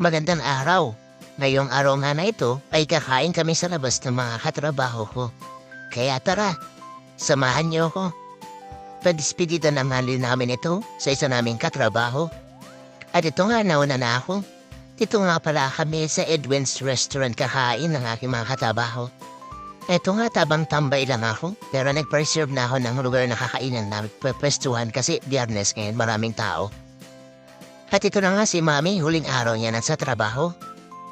Magandang araw. Ngayong araw nga na ito ay kakain kami sa labas ng mga katrabaho ko. Kaya tara, samahan niyo ako. Padispedida naman din namin ito sa isa naming katrabaho. At ito nga nauna na ako. Dito nga pala kami sa Edwin's Restaurant kakain ng aking mga katrabaho. Ito nga tabang tambay lang ako pero nag-preserve na ako ng lugar na kakainan na pwestuhan kasi Biyernes ngayon maraming tao. At ito na nga si Mami, huling araw niya na sa trabaho.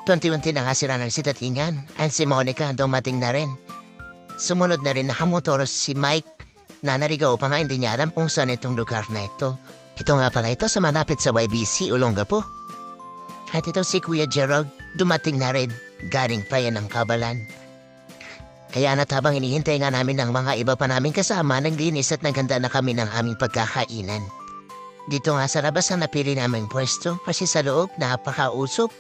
20-20 na nga sila ng sitatingan at si Monica dumating na rin. Sumunod na rin nakamotor si Mike na narigaw pa nga hindi niya alam kung saan itong lugar na ito. Ito nga pala ito sa malapit sa YBC, Olongapo. At ito si Kuya Gerald, dumating na rin, galing pa yan ng Kabalan. Kaya natabang hinihintay nga namin ng mga iba pa namin kasama, naglinis at naganda na kami ng aming pagkakainan. Dito nga sa labas ang napili naming pwesto kasi sa loob napakausok.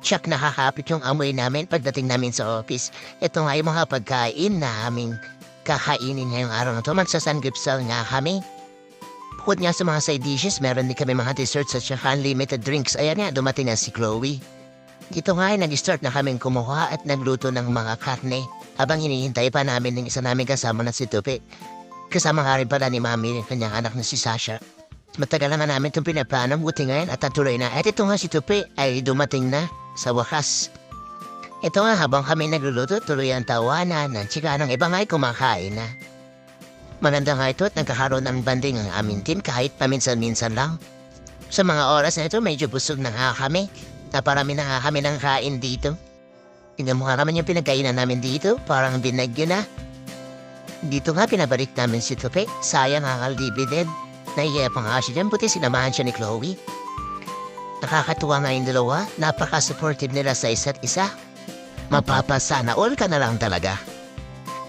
Tsak nakakapit yung amoy namin pagdating namin sa office. Ito nga yung mga pagkain na aming kakainin ngayong araw na ito. Magsasanggipsal nga kami. Bukod nga sa mga side dishes, meron din kami mga desserts at saka unlimited drinks. Ayan nga, dumating na si Chloe. Dito nga ay nag-start na kaming kumuha at nagluto ng mga karne. Habang hinihintay pa namin ng isa namin kasama na si Tupi. Kasama nga rin pala ni Mami ng kanyang anak na si Sasha. Matagal naman namin itong pinaplano, buti ngayon at natuloy na. At ito nga si Tupi ay dumating na sa wakas. Ito nga habang kami nagluluto, tuloy ang tawanan ng tsika ng iba nga ay kumakain na. Maganda nga ito at nagkakaroon ng banding ang aming team kahit paminsan-minsan lang. Sa mga oras na ito, medyo busog na nga kami. Naparami na nga kami ng kain dito. Tingnan mo nga naman yung pinagkainan namin dito, parang binagyo na. Dito nga pinabalik namin si Tupi, sayang ang al-dividend. Naiya pa nga siya dyan, buti sinamahan siya ni Chloe. Nakakatuwa nga yung dalawa, napaka-supportive nila sa isa't isa. Mapapasana all ka na lang talaga.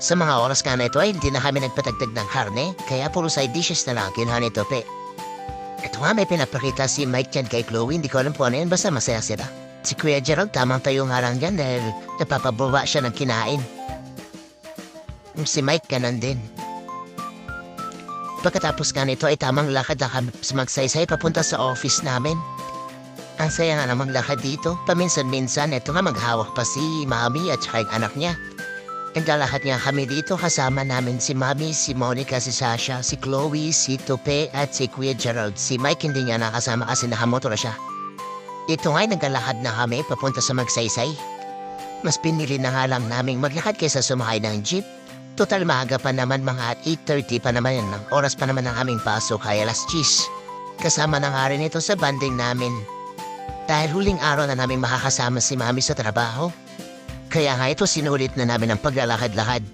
Sa mga oras nga na ito ay hindi na kami nagpatagdag ng karne, kaya puro side dishes na lang kinuha ni Tupi. Ito nga may pinapakita si Mike dyan kay Chloe, hindi ko alam po ano yan, basta masaya sila. Si Kuya Gerald tamang tayo nga lang dyan dahil napapababa siya ng kinain. Si Mike ganun din. Pagkatapos nga nito ay tamang lakad na kami magsaysay papunta sa office namin. Ang saya nga namang lakad dito. Paminsan-minsan, ito nga maghawak pa si Mami at saka yung anak niya. Naglalakad nga kami dito kasama namin si Mami, si Monica, si Sasha, si Chloe, si Tupe at si Kuya Gerald. Si Mike hindi niya nakasama kasi nakamotor siya. Ito nga'y naglalakad na kami papunta sa magsaysay. Mas pinili na nga lang naming maglakad kaysa sumakay ng jeep. Total maaga pa naman mga 8:30 pa naman yan. Oras pa naman ng aming pasok kaya alas 10. Kasama na nga rin ito sa banding namin. Dahil huling araw na namin makakasama si Mami sa trabaho. Kaya nga ito sinulit na namin ang paglalakad-lakad.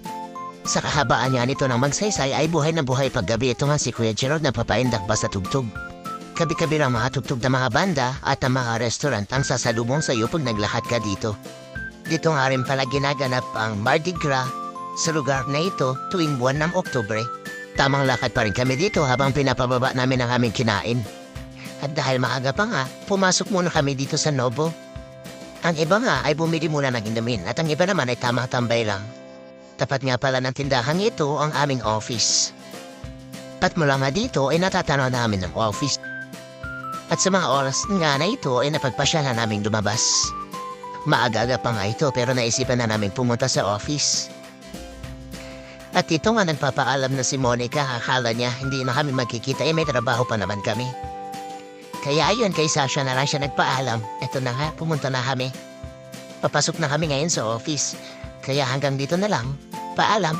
Sa kahabaan niya nito ng magsaysay ay buhay na buhay paggabi. Ito nga si Kuya Gerald na papaindak ba sa tugtog. Kabi-kabi lang mga tugtog na mga banda at ang mga restaurant ang sasalubong sa iyo pag naglakad ka dito. Dito nga rin pala ginaganap ang Mardi Gras sa lugar na ito tuwing buwan ng Oktubre. Tamang lakad pa rin kami dito habang pinapababa namin ang aming kinain. At dahil maaga pa nga, pumasok muna kami dito sa Novo. Ang iba nga ay bumili muna ng inumin at ang iba naman ay tamang tambay lang. Tapat nga pala ng tindahang ito ang aming office. At mula nga dito ay natatanaw namin ng office. At sa mga oras nga na ito ay napagpasya na naming lumabas. Maaga-aga pa nga ito pero naisipan na namin pumunta sa office. At ito nga nagpapaalam na si Monica, akala niya hindi na kami magkikita may trabaho pa naman kami. Kaya ayun kay Sasha na lang siya nagpaalam. Ito na nga, pumunta na kami. Papasok na kami ngayon sa office. Kaya hanggang dito na lang, paalam.